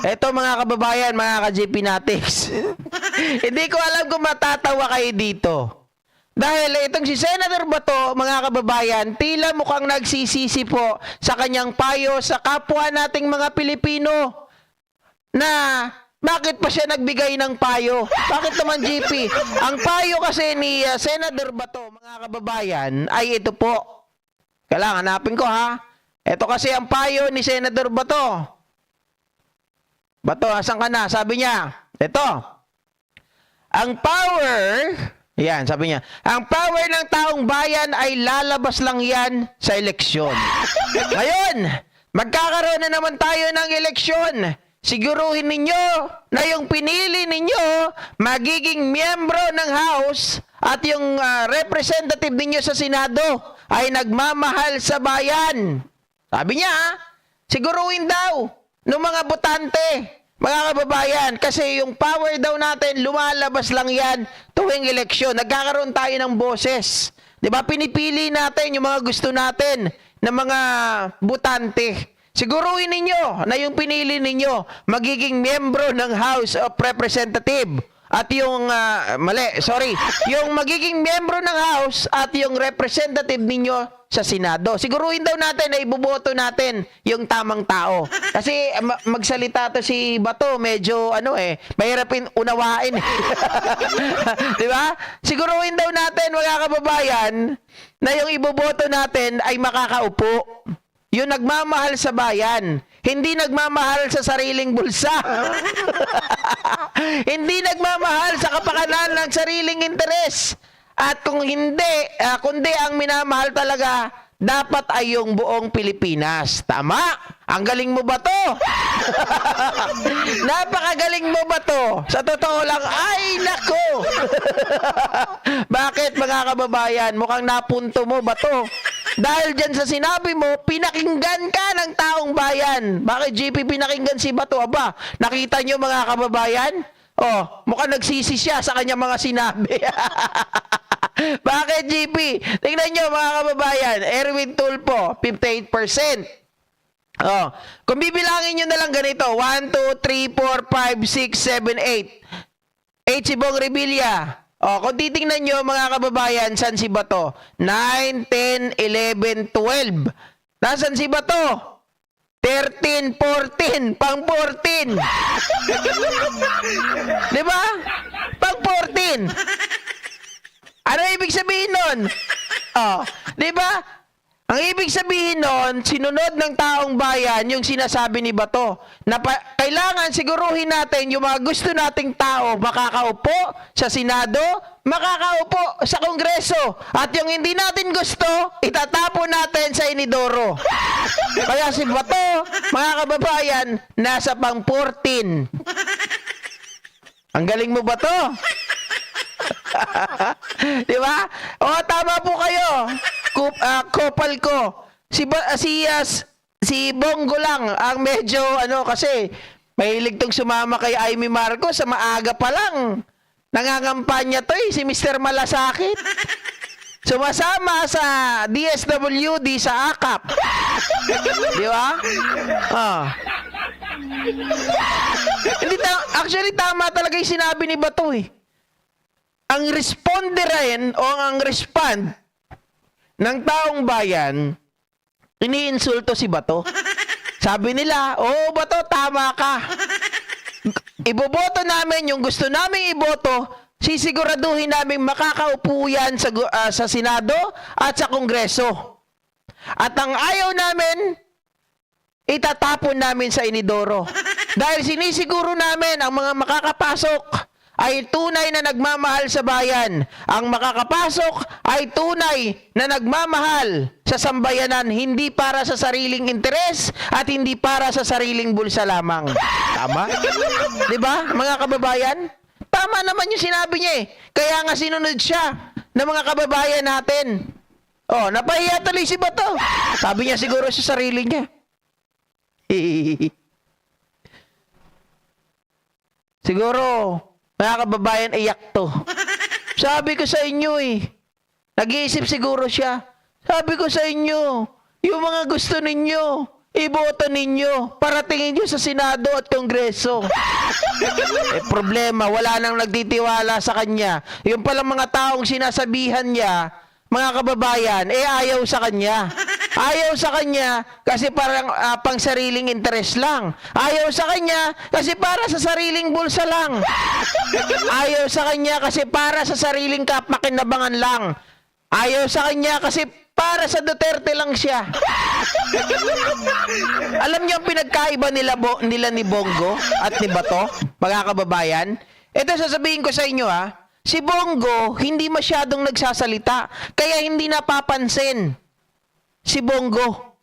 Eto mga kababayan, mga ka-GP Natives. Hindi ko alam kung matatawa kayo dito. Dahil itong si Senator Bato, mga kababayan, tila mukhang nagsisisi po sa kanyang payo sa kapwa nating mga Pilipino na bakit pa siya nagbigay ng payo? Bakit naman GP? Ang payo kasi ni Senator Bato, mga kababayan, ay ito po. Kailangan hanapin ko ha. Ito kasi ang payo ni Senator Bato. Bato, asan ka na? Sabi niya, ito. Ang power, yan, sabi niya, ang power ng taong bayan ay lalabas lang yan sa eleksyon. Ngayon, magkakaroon na naman tayo ng eleksyon. Siguruhin ninyo na yung pinili ninyo magiging miyembro ng House at yung representative ninyo sa Senado ay nagmamahal sa bayan. Sabi niya, siguruhin daw ng mga botante, mga kababayan, kasi yung power daw natin, lumalabas lang yan tuwing eleksyon. Nagkakaroon tayo ng boses. Diba? Pinipili natin yung mga gusto natin ng mga botante. Siguruhin ninyo na yung pinili ninyo magiging miyembro ng House of Representative. At yung, yung magiging miyembro ng House at yung representative ninyo sa Senado. Siguruhin daw natin na iboboto natin yung tamang tao. Kasi magsalita to si Bato, medyo mahirapin unawain. Di ba? Siguruhin daw natin, mga kababayan, na yung iboboto natin ay makakaupo. Yung nagmamahal sa bayan, hindi nagmamahal sa sariling bulsa. Hindi nagmamahal sa kapakanan ng sariling interes. At kung hindi, kundi ang minamahal talaga, dapat ay yung buong Pilipinas. Tama? Ang galing mo ba to? Napakagaling mo ba to? Sa totoo lang, ay nako! Bakit mga kababayan? Mukhang napunto mo ba to? Dahil dyan sa sinabi mo, pinakinggan ka ng taong bayan. Bakit GP pinakinggan si Bato? Aba, nakita nyo mga kababayan? Oh, mukhang nagsisi siya sa kanyang mga sinabi. Bakit GP? Tingnan nyo mga kababayan, Erwin Tulfo, 58%. Oh, kung bibilangin nyo na lang ganito, 1, 2, 3, 4, 5, 6, 7, 8. 8 si Bong Revilla. Oh, kung titingnan nyo mga kababayan, saan si Bato? 9, 10, 11, 12. Nasaan si Bato? 13, 14, pang 14. Di ba? Pang 14. Ano ibig sabihin nun? Oh, di ba? Ang ibig sabihin nun, sinunod ng taong bayan yung sinasabi ni Bato na kailangan siguruhin natin yung mga gusto nating tao makakaupo sa Senado, makakaupo sa Kongreso, at yung hindi natin gusto, itatapon natin sa inidoro. Kaya si Bato, mga kababayan, nasa pang 14. Ang galing mo ba to? Di ba? O, tama po kayo. Kopal ko. Si Bongo lang ang medyo kasi mahilig tong sumama kay Amy Marcos sa maaga pa lang. Nangangampanya to si Mr. Malasakit. Sumasama sa DSWD sa AKAP. Di ba? Actually, tama talaga yung sinabi ni Bato Ang responderin o ang respond ng taong bayan, iniinsulto si Bato. Sabi nila, Bato, tama ka. Iboboto namin yung gusto naming iboto, sisiguraduhin namin makakaupo yan sa Senado at sa Kongreso. At ang ayaw namin, itatapon namin sa inidoro. Dahil sinisiguro namin ang mga makakapasok ay tunay na nagmamahal sa bayan. Ang makakapasok ay tunay na nagmamahal sa sambayanan, hindi para sa sariling interes at hindi para sa sariling bulsa lamang. Tama? Diba, mga kababayan? Tama naman yung sinabi niya Kaya nga sinunod siya ng mga kababayan natin. Napahiya tuloy si Bato. Sabi niya siguro sa sarili niya. Siguro, mga kababayan, iyak to. Sabi ko sa inyo nag-iisip siguro siya. Sabi ko sa inyo, yung mga gusto ninyo, iboto ninyo. Paratingin nyo sa Senado at Kongreso. Problema, wala nang nagtitiwala sa kanya. Yung palang mga taong sinasabihan niya, mga kababayan, ayaw sa kanya. Ayaw sa kanya kasi parang pang sariling interes lang. Ayaw sa kanya kasi para sa sariling bulsa lang. Ayaw sa kanya kasi para sa sariling kapakinabangan lang. Ayaw sa kanya kasi para sa Duterte lang siya. Alam niyo ang pinagkaiba nila ni Bongo at ni Bato, mga kababayan? Ito sasabihin ko sa inyo si Bongo hindi masyadong nagsasalita, kaya hindi napapansin si Bongo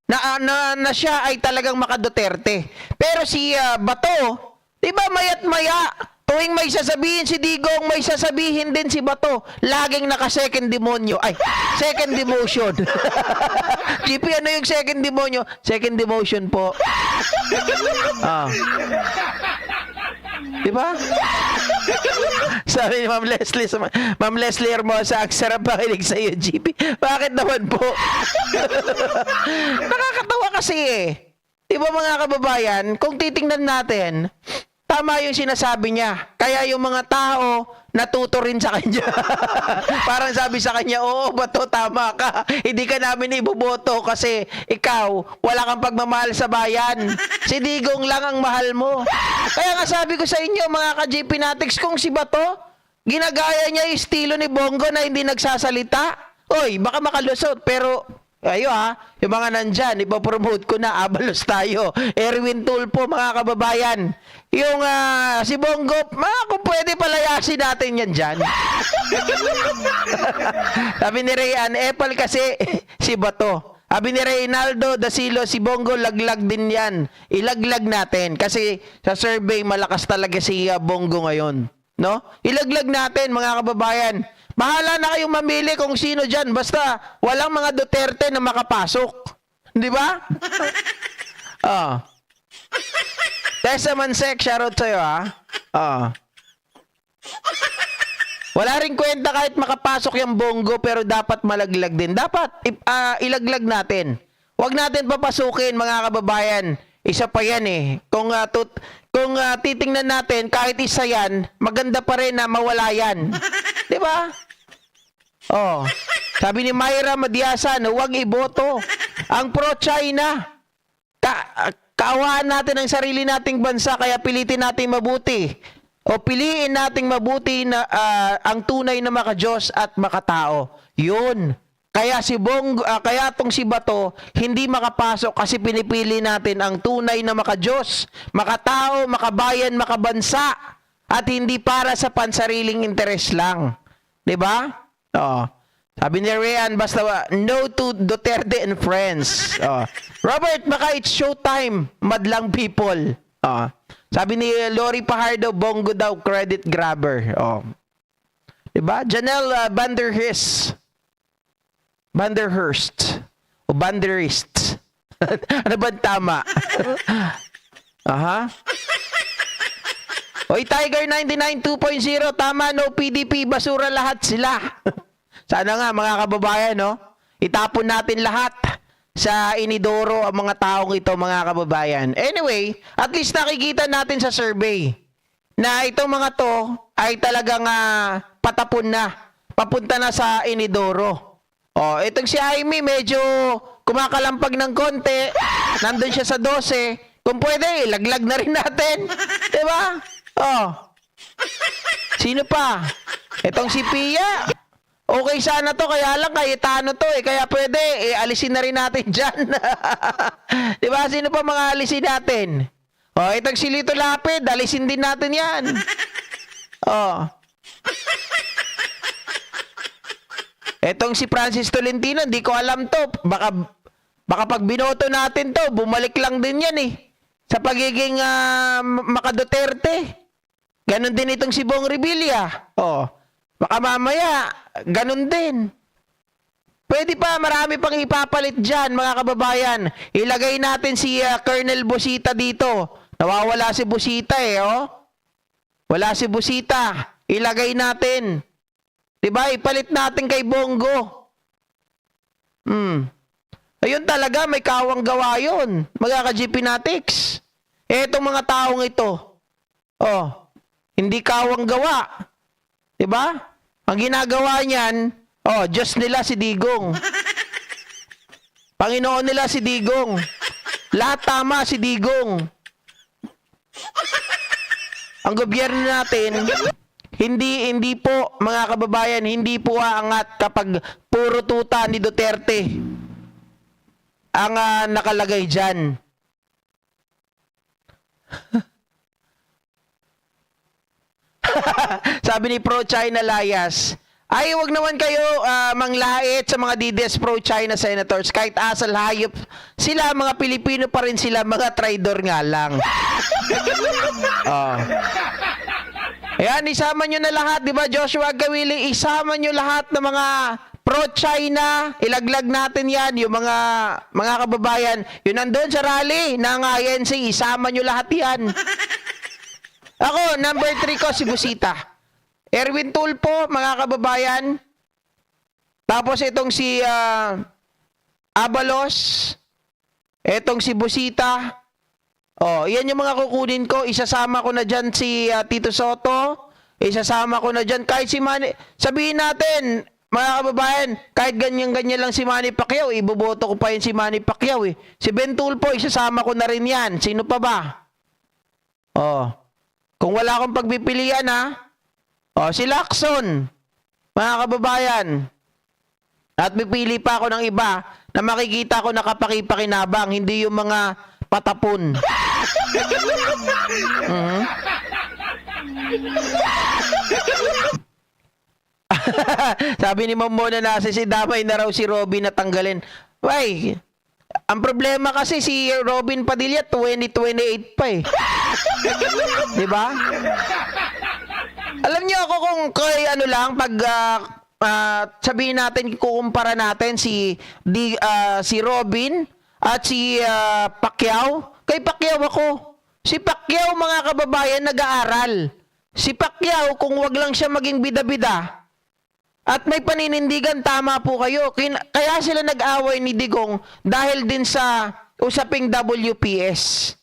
na siya ay talagang maka-Duterte. Pero si Bato, di ba maya't maya, tuwing may sasabihin si Digong, may sasabihin din si Bato. Laging naka-second demonyo. Ay, second demotion. GP, ano yung second demonyo? Second demotion po. Di ba? Sabi ni Ma'am Leslie Hermosa, ang sarap pakinig sa iyo, GP. Bakit naman po? Nakakatawa kasi Di ba mga kababayan, kung titingnan natin, tama yung sinasabi niya. Kaya yung mga tao, natuto rin sa kanya. Parang sabi sa kanya, oo, Bato, tama ka. Hindi ka namin iboboto kasi ikaw, wala kang pagmamahal sa bayan. Si Digong lang ang mahal mo. Kaya nga sabi ko sa inyo, mga ka-JP Natics, kung si Bato, ginagaya niya yung estilo ni Bongo na hindi nagsasalita, oy, baka makalusot. Pero, yung mga nandyan, ipopromote ko na, abalos tayo. Erwin Tulfo, mga kababayan. Yung si Bongo, kung pwede palayasin natin yan dyan. Sabi ni Rayan, Epal kasi si Bato. Sabi ni Reynaldo Dasilo, si Bongo, laglag din yan. Ilaglag natin. Kasi sa survey, malakas talaga si Bongo ngayon. No? Ilaglag natin, mga kababayan. Bahala na kayong mamili kung sino dyan. Basta, walang mga Duterte na makapasok. Di ba? Tessa Mansek, shoutout sa'yo, Wala rin kwenta kahit makapasok yung Bongo, pero dapat malaglag din. Dapat, ilaglag natin. Huwag natin papasukin, mga kababayan. Isa pa yan Kung titingnan natin, kahit isa yan, maganda pa rin na mawala yan. Di ba? Sabi ni Myra Madiasan, huwag iboto ang pro-China. Kaawaan natin ang sarili nating bansa, kaya pilitin nating mabuti. O piliin nating mabuti na ang tunay na maka-Diyos at makatao. Yun. Kaya kaya tong si Bato hindi makapasok kasi pinipili natin ang tunay na maka-Diyos, makatao, makabayan, makabansa, at hindi para sa pansariling interes lang. 'Di ba? Sabi ni Rian, basta no to Duterte and friends. Robert, baka it's showtime, madlang people. Sabi ni Lori Pajardo, Bongo daw credit grabber. Diba? Janelle Vanderhurst. O Banderist. Ano ba tama? Oy, Tiger 99 2.0, tama, no PDP, basura lahat sila. Sana nga, mga kababayan, itapon natin lahat sa inidoro ang mga taong ito, mga kababayan. Anyway, at least nakikita natin sa survey na itong mga to ay talagang patapon na. Papunta na sa inidoro. Itong si Jaime, medyo kumakalampag ng konti. Nandun siya sa 12. Kung pwede, laglag na rin natin. Diba? Sino pa? Itong si Pia. Okay sana to, kaya lang Cayetano to kaya pwede, alisin na rin natin dyan. Diba? Sino pa mga alisin natin? Itong si Lito Lapid, alisin din natin yan. Itong si Francis Tolentino, hindi ko alam to. Baka pag binoto natin to, bumalik lang din yan sa pagiging maka-Duterte. Ganon din itong si Bong Revilla. Baka mamaya, ganon din. Pwede pa, marami pang ipapalit dyan, mga kababayan. Ilagay natin si Colonel Busita dito. Nawawala si Busita Wala si Busita. Ilagay natin. Diba? Ipalit natin kay Bongo. Ayun talaga, may kawang gawa yun. Mga ka-GP Natics. Etong mga taong ito, oh, hindi kawang gawa. Diba? Ang ginagawa niyan, oh, Diyos nila si Digong. Panginoon nila si Digong. Lahat tama si Digong. Ang gobyerno natin, hindi po, mga kababayan, hindi po aangat kapag puro tuta ni Duterte ang nakalagay dyan. Sabi ni Pro-China Layas, ay wag naman kayo manglait sa mga DDS pro-China senators. Kahit asal hayop sila, mga Pilipino pa rin sila, mga traidor nga lang. Oh. Ayan, isama nyo na lahat, di ba Joshua Gawili? Isama nyo lahat ng mga pro-China, ilaglag natin yan, yung mga kababayan, yun nandun sa rally ng INC, isama nyo lahat yan. Ako, number 3 ko, si Busita. Erwin Tulfo, mga kababayan. Tapos itong si Abalos. Itong si Busita. Oh, yan yung mga kukunin ko. Isasama ko na dyan si Tito Soto. Isasama ko na dyan. Kahit si Manny, sabihin natin, mga kababayan, kahit ganyan-ganyan lang si Manny Pacquiao, iboboto ko pa yun si Manny Pacquiao eh. Si Ben Tulfo, isasama ko na rin yan. Sino pa ba? Oh. Kung wala akong pagpipilian ha, o si Lacson, mga kababayan, at pipili pa ako ng iba na makikita ko nakapakipakinabang, hindi yung mga patapon. Sabi ni Mamona na si damay na raw si Robin na tanggalin. Why? Ang problema kasi si Robin Padilla 2028 pa eh. 'Di ba? Alam niyo ako kung kay ano lang pag sabihin natin kukumpara natin si Robin at si Pacquiao. Kay Pacquiao ako. Si Pacquiao, mga kababayan, nag-aaral. Si Pacquiao, kung wag lang siya maging bida-bida at may paninindigan, tama po kayo. Kaya sila nag-away ni Digong dahil din sa usaping WPS.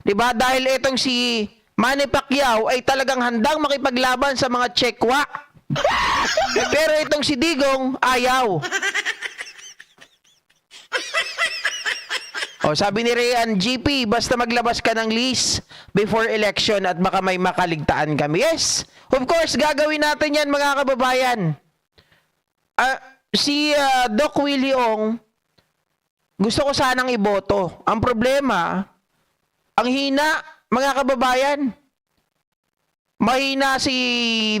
'Di ba? Dahil itong si Manny Pacquiao ay talagang handang makipaglaban sa mga Chekwa. Pero itong si Digong, ayaw. O, sabi ni Rayan, GP, basta maglabas ka ng list before election at baka may makaligtaan kami. Yes, of course, gagawin natin yan, mga kababayan. Si Doc Willie Ong, gusto ko sanang iboto. Ang problema, ang hina, mga kababayan, mahina si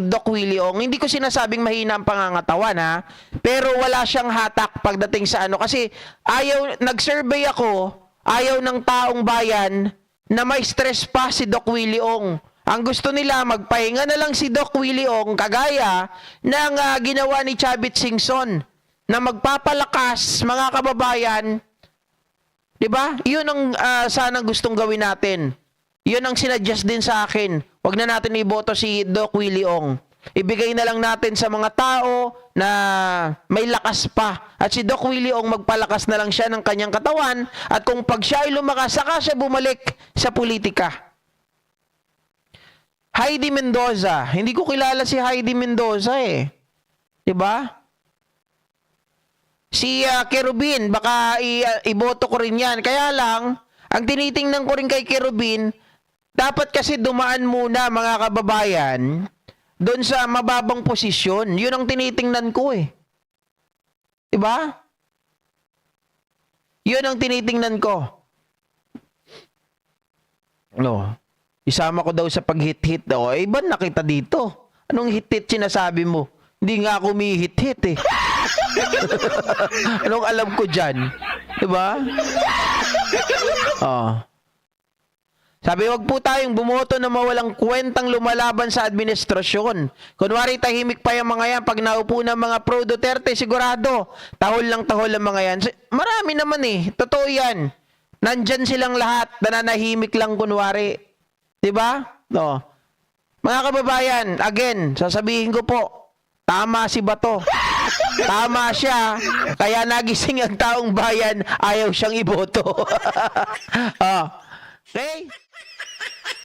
Doc Willie Ong. Hindi ko sinasabing mahina ang pangangatawan ha, pero wala siyang hatak pagdating sa ano. Kasi nag-survey ako, ayaw ng taong bayan na may stress pa si Doc Willie Ong. Ang gusto nila, magpahinga na lang si Doc Willie Ong, kagaya ng ginawa ni Chavit Singson, na magpapalakas, mga kababayan. Diba? Yun ang sanang gustong gawin natin. Yun ang sinadjust din sa akin. Huwag na natin iboto si Doc Willie Ong. Ibigay na lang natin sa mga tao na may lakas pa. At si Doc Willie Ong, magpalakas na lang siya ng kanyang katawan. At kung pag siya ay lumakas, saka siya bumalik sa politika. Heidi Mendoza. Hindi ko kilala si Heidi Mendoza eh. Diba? Si Kerubin, baka iboto ko rin yan. Kaya lang, ang tinitingnan ko rin kay Kerubin, dapat kasi dumaan muna, mga kababayan, doon sa mababang posisyon. Yun ang tinitingnan ko eh. Diba? Yun ang tinitingnan ko. No. Isama ko daw sa pag-hit-hit daw. Eh, ba nakita dito? Anong hit-hit sinasabi mo? Hindi nga ako hit-hit eh. Anong alam ko dyan? Diba? Oh. Sabi, wag po tayong bumoto na mawalang kwentang lumalaban sa administrasyon. Kunwari tahimik pa yung mga yan. Pag naupo ng mga pro-Duterte, sigurado, tahol lang tahol ang mga yan. Marami naman eh. Totoo yan. Nandyan silang lahat. Nananahimik lang kunwari. Diba? No. Mga kababayan, again, sasabihin ko po, tama si Bato. Tama siya. Kaya nagising ang taong bayan, ayaw siyang iboto. Oh. Okay?